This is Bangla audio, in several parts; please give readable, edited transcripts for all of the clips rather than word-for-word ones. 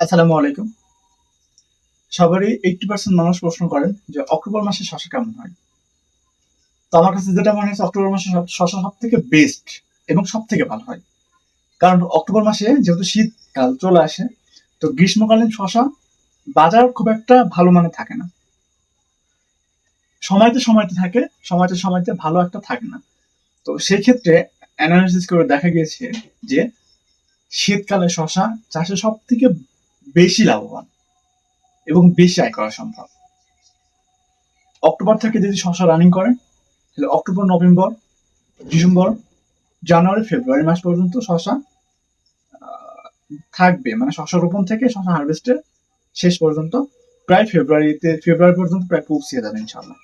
আসসালামু আলাইকুম। সবারই 80% মানুষ প্রশ্ন করেন যে অক্টোবর মাসে শশা কেমন হয়? তো আমার কাছে যেটা মনে হচ্ছে অক্টোবর মাসে শশা সবথেকে বেস্ট এবং সবথেকে ভালো হয়। কারণ অক্টোবর মাসে যেহেতু শীতকাল চলে আসে, তো গ্রীষ্মকালীন শশা বাজার খুব একটা ভালো মানের থাকে না। সময়তে থাকে, সময়তে ভালো একটা থাকে না। তো সেক্ষেত্রে অ্যানালিসিস করে দেখা গিয়েছে যে শীতকালে শশা চাষে সবথেকে বেশি লাভবান এবং বেশি আয় করা সম্ভব। অক্টোবর থেকে যদি শশা রানিং করেন তাহলে অক্টোবর, নভেম্বর, ডিসেম্বর, জানুয়ারি, ফেব্রুয়ারি মাস পর্যন্ত শশা থাকবে। মানে শশা রোপণ থেকে শশা হারভেস্টের শেষ পর্যন্ত ফেব্রুয়ারি পর্যন্ত প্রায় পৌঁছিয়ে যাবে ইনশাল্লাহ।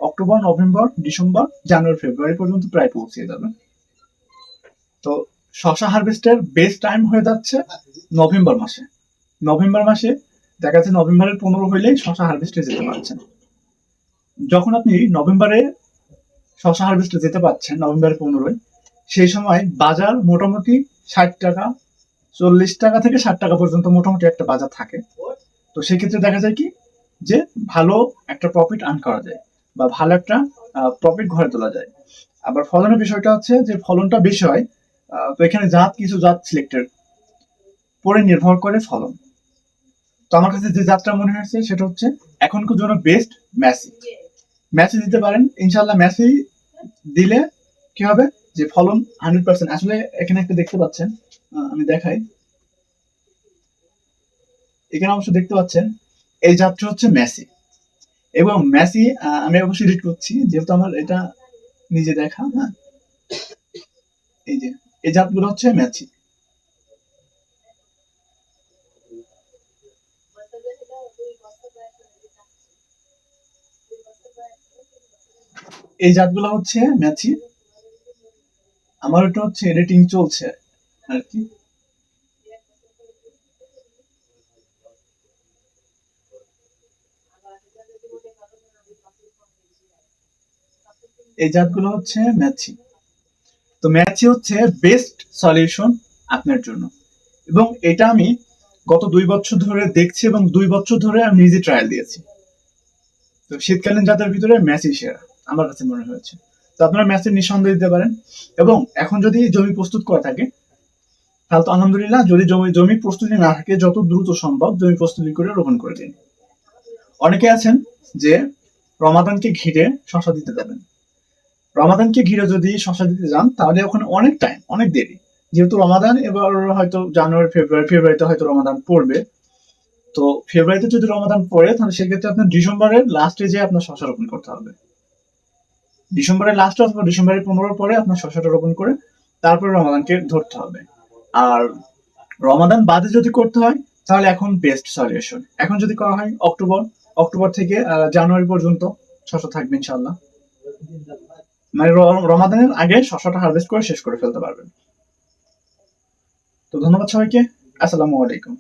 অক্টোবর, নভেম্বর, ডিসেম্বর, জানুয়ারি, ফেব্রুয়ারি পর্যন্ত প্রায় পৌঁছিয়ে যাবে। তো শশা হারভেস্টের বেস্ট টাইম হয়ে যাচ্ছে নভেম্বর মাসে। নভেম্বর মাসে দেখা যাচ্ছে নভেম্বরের 15 হইলেই শশা হারভেস্টে যেতে পারছেন। যখন আপনি নভেম্বরে শশা হারভেস্টে যেতে পারছেন নভেম্বরের 15, সেই সময় বাজার মোটামুটি 60 টাকা, 40 টাকা থেকে 60 টাকা পর্যন্ত মোটামুটি একটা বাজার থাকে। তো সেক্ষেত্রে দেখা যায় কি যে ভালো একটা প্রফিট আর্ন করা যায় বা ভালো একটা প্রফিট ঘরে তোলা যায়। আবার ফলনের বিষয়টা হচ্ছে যে ফলনটা বেশি হয়। তো এখানে কিছু জাত সিলেক্টের পরে নির্ভর করে ফলন। তো আমার কাছে যে জাতটা মনে হয়েছে সেটা হচ্ছে এখনকার জন্য বেস্ট ম্যাসি। ম্যাচে দিতে পারেন ইনশাল্লাহ। ম্যাচে দিলে কি হবে যে ফলন 100%। আসলে এখানে একটা দেখতে পাচ্ছেন, আমি দেখাই। এখানে অবশ্য দেখতে পাচ্ছেন এই জাতটা হচ্ছে মেসি। এবং মেসি আমি অবশ্যই রিড করছি যেহেতু আমার এটা নিজে দেখা। হ্যাঁ, এই যে এই জাতগুলো হচ্ছে মেসি। এই জাতগুলো হচ্ছে মেসি। আমার এটা হচ্ছে এডিটিং চলছে আর কি। এই জাতগুলো হচ্ছে ম্যাচি। তো ম্যাচি হচ্ছে বেস্ট সলিউশন আপনার জন্য। এবং এটা আমি গত 2 বছর ধরে দেখছি এবং 2 বছর ধরে আমি নিজে ট্রায়াল দিয়েছি। তো শীতকালীন জাতের ভিতরে ম্যাচি সেরা আমার কাছে মনে হয়েছে। তো আপনারা ম্যাচের নিঃসন্দেহে দিতে পারেন। এবং এখন যদি জমি প্রস্তুত করা থাকে তাহলে তো আলহামদুলিল্লাহ। যদি জমি প্রস্তুতি না থাকে যত দ্রুত সম্ভব জমি প্রস্তুতি করে রোপণ করে দিন। অনেকে আছেন যে রমাদানকে ঘিরে শশা দিতে যাবেন। রমাদানকে ঘিরে যদি শশা দিতে যান তাহলে ওখানে অনেক টাইম, অনেক দেরি। যেহেতু রমাদান এবার হয়তো জানুয়ারি, ফেব্রুয়ারিতে হয়তো রমাদান পড়বে। তো ফেব্রুয়ারিতে যদি রমাদান পড়ে তাহলে সেক্ষেত্রে আপনার ডিসেম্বরের লাস্টে যে আপনার শশা রোপণ করতে হবে। ডিসেম্বরের লাস্টে অথবা ডিসেম্বরের 15 পরে আপনার শশাটা রোপণ করে তারপরে রমাদানকে ধরতে হবে। আর রমাদান বাদে যদি করতে হয় তাহলে এখন বেস্ট সলিউশন এখন যদি করা হয় অক্টোবর থেকে জানুয়ারি পর্যন্ত শশা থাকবে ইনশাল্লাহ। মানে রমাদানের আগে শশাটা হারভেস্ট করে শেষ করে ফেলতে পারবেন। তো ধন্যবাদ সবাইকে। আসসালামু আলাইকুম।